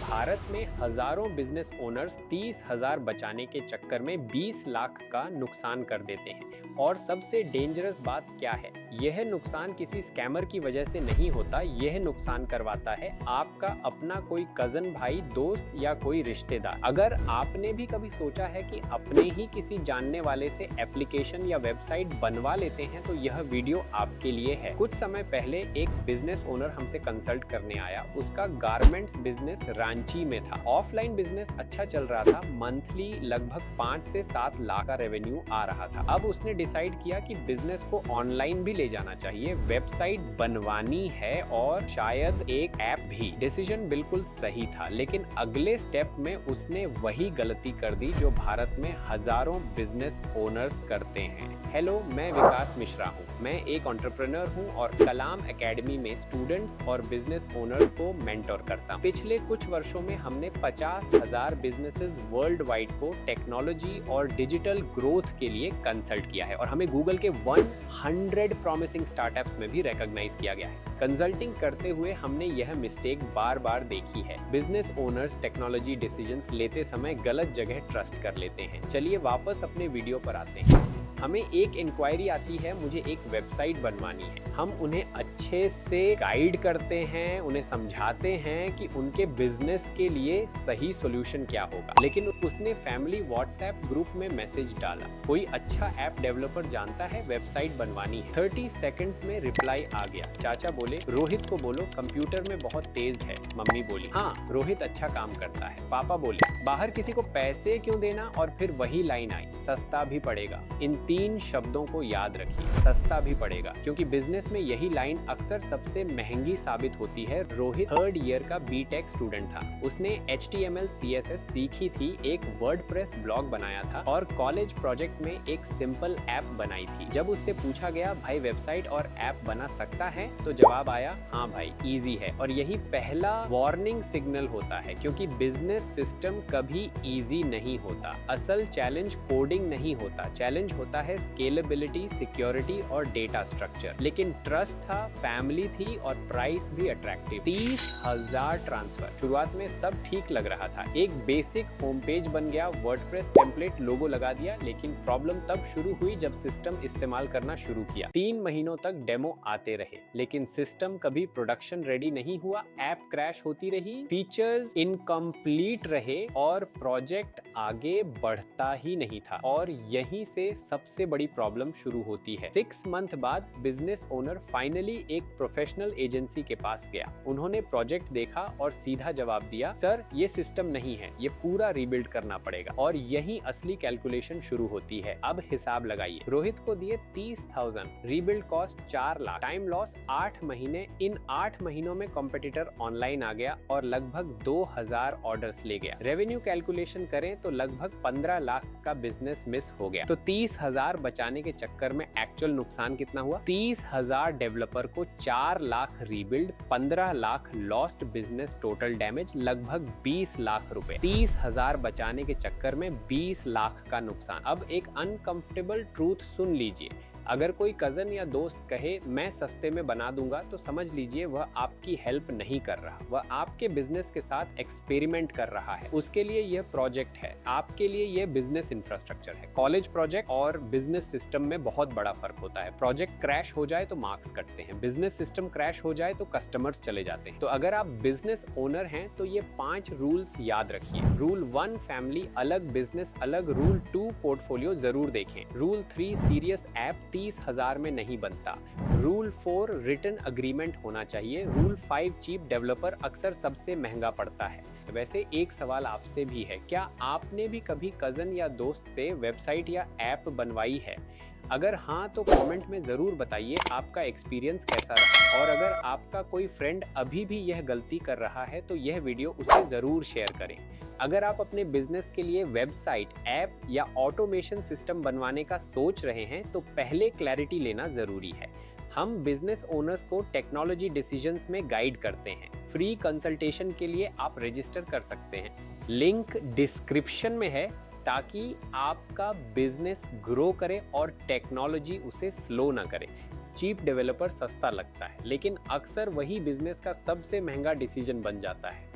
भारत में हजारों business owners 30,000 बचाने के चक्कर में 20 लाख का नुकसान कर देते हैं। और सबसे डेंजरस बात क्या है, यह नुकसान किसी स्कैमर की वजह से नहीं होता, यह नुकसान करवाता है आपका अपना कोई कजन, भाई, दोस्त या कोई रिश्तेदार। अगर आपने भी कभी सोचा है कि अपने ही किसी जानने वाले से एप्लीकेशन या वेबसाइट बनवा लेते हैं, तो यह वीडियो आपके लिए है। कुछ समय पहले एक बिजनेस ओनर हमसे कंसल्ट करने आया। उसका गारमेंट्स बिजनेस रांची में था। ऑफलाइन बिजनेस अच्छा चल रहा था, मंथली लगभग 5 से 7 लाख का रेवेन्यू आ रहा था। अब उसने डिसाइड किया कि बिजनेस को ऑनलाइन भी ले जाना चाहिए, वेबसाइट बनवानी है और शायद एक ऐप भी। डिसीजन बिल्कुल सही था, लेकिन अगले स्टेप में उसने वही गलती कर दी जो भारत में हजारों बिजनेस ओनर्स करते हैं। हेलो, मैं विकास मिश्रा हूँ। मैं एक एंटरप्रेन्योर हूँ और कलाम एकेडमी में स्टूडेंट्स और बिजनेस ओनर्स को मेंटोर करता हूँ। पिछले कुछ वर्षों में हमने 50,000 बिजनेसेस वर्ल्ड वाइड को टेक्नोलॉजी और डिजिटल ग्रोथ के लिए कंसल्ट किया है और हमें गूगल के 100 प्रॉमिसिंग स्टार्टअप्स में भी रिकॉग्नाइज किया गया है। कंसल्टिंग करते हुए हमने यह मिस्टेक बार बार देखी है। बिजनेस ओनर्स टेक्नोलॉजी डिसीजंस लेते समय गलत जगह ट्रस्ट कर लेते हैं। चलिए वापस अपने वीडियो पर आते हैं। हमें एक इंक्वायरी आती है, मुझे एक वेबसाइट बनवानी है। हम उन्हें अच्छे से गाइड करते हैं, उन्हें समझाते हैं कि उनके बिजनेस के लिए सही सॉल्यूशन क्या होगा। लेकिन उसने फैमिली व्हाट्सएप ग्रुप में मैसेज डाला, कोई अच्छा ऐप डेवलपर जानता है, वेबसाइट बनवानी है। 30 सेकंड्स में रिप्लाई आ गया। चाचा बोले, रोहित को बोलो कंप्यूटर में बहुत तेज है। मम्मी बोली, हाँ रोहित अच्छा काम करता है। पापा बोले, बाहर किसी को पैसे क्यों देना। और फिर वही लाइन आई, सस्ता भी पड़ेगा। इन 3 शब्दों को याद रखिए, सस्ता भी पड़ेगा, क्योंकि बिजनेस में यही लाइन अक्सर सबसे महंगी साबित होती है। रोहित 3rd ईयर का बीटेक स्टूडेंट था। उसने HTML CSS सीखी थी, एक वर्डप्रेस ब्लॉग बनाया था और कॉलेज प्रोजेक्ट में एक सिंपल ऐप बनाई थी। जब उससे पूछा गया, भाई वेबसाइट और ऐप बना सकता है, तो जवाब आया, हाँ भाई इजी है। और यही पहला वार्निंग सिग्नल होता है, क्योंकि बिजनेस सिस्टम कभी इजी नहीं होता। असल चैलेंज कोडिंग नहीं होता, चैलेंज होता है स्केलेबिलिटी, सिक्योरिटी और डेटा स्ट्रक्चर। लेकिन ट्रस्ट था, फैमिली थी और प्राइस भी अट्रैक्टिव। 30,000 ट्रांसफर। शुरुआत में सब ठीक लग रहा था, एक बेसिक होम पेज बन गया, वर्डप्रेस टेम्पलेट, लोगो लगा दिया। लेकिन प्रॉब्लम तब शुरू हुई जब सिस्टम इस्तेमाल करना शुरू किया। 3 महीनों तक डेमो आते रहे, लेकिन सिस्टम कभी प्रोडक्शन रेडी नहीं हुआ। ऐप क्रैश होती रही, फीचर्स इनकम्प्लीट रहे और प्रोजेक्ट आगे बढ़ता ही नहीं था। और यहीं से सबसे बड़ी प्रॉब्लम शुरू होती है। 6 मंथ बाद बिजनेस ओनर फाइनली एक प्रोफेशनल एजेंसी के पास गया। उन्होंने प्रोजेक्ट देखा और सीधा जवाब दिया, सर ये सिस्टम नहीं है, ये पूरा रीबिल्ड करना पड़ेगा। और यही असली कैलकुलेशन शुरू होती है। अब हिसाब लगाइए, रोहित को दिए 30,000, rebuild cost 4 lakh, time loss 8 महीने। इन 8 महीनों में कॉम्पिटिटर ऑनलाइन आ गया और लगभग 2,000 ऑर्डर्स ले गया। रेवेन्यू कैलकुलेशन करें तो लगभग 15 लाख का बिजनेस मिस हो गया। तो 30,000 बचाने के चक्कर में एक्चुअल नुकसान कितना हुआ? 30,000 डेवलपर को 4 lakh rebuild, 15 lakh lost business, total damage लगभग 20 लाख रुपए। 30,000 बचाने के चक्कर में 20 लाख का नुकसान। अब एक अनकंफर्टेबल ट्रूथ सुन लीजिए, अगर कोई कजन या दोस्त कहे मैं सस्ते में बना दूंगा, तो समझ लीजिए वह आपकी हेल्प नहीं कर रहा, वह आपके बिजनेस के साथ एक्सपेरिमेंट कर रहा है। उसके लिए यह प्रोजेक्ट है, आपके लिए यह बिजनेस इंफ्रास्ट्रक्चर है। कॉलेज प्रोजेक्ट और बिजनेस सिस्टम में बहुत बड़ा फर्क होता है। प्रोजेक्ट क्रैश हो जाए तो मार्क्स कटते हैं, बिजनेस सिस्टम क्रैश हो जाए तो कस्टमर्स चले जाते हैं। तो अगर आप बिजनेस ओनर हैं तो ये 5 रूल्स याद रखिए। रूल 1 फैमिली अलग, बिजनेस अलग। रूल 2 पोर्टफोलियो जरूर देखें। रूल 3 सीरियस ऐप 30,000 में नहीं बनता। रूल 4 रिटन अग्रीमेंट होना चाहिए। रूल 5 चीप डेवलपर अक्सर सबसे महंगा पड़ता है। वैसे एक सवाल आपसे भी है, क्या आपने भी कभी कजन या दोस्त से वेबसाइट या ऐप बनवाई है? अगर हाँ तो कमेंट में ज़रूर बताइए आपका एक्सपीरियंस कैसा रहा। और अगर आपका कोई फ्रेंड अभी भी यह गलती कर रहा है तो यह वीडियो उसे ज़रूर शेयर करें। अगर आप अपने बिजनेस के लिए वेबसाइट, ऐप या ऑटोमेशन सिस्टम बनवाने का सोच रहे हैं तो पहले क्लैरिटी लेना ज़रूरी है। हम बिजनेस ओनर्स को टेक्नोलॉजी डिसीजंस में गाइड करते हैं। फ्री कंसल्टेशन के लिए आप रजिस्टर कर सकते हैं, लिंक डिस्क्रिप्शन में है, ताकि आपका बिजनेस ग्रो करे और टेक्नोलॉजी उसे स्लो ना करे। चीप डेवलपर सस्ता लगता है, लेकिन अक्सर वही बिजनेस का सबसे महंगा डिसीजन बन जाता है।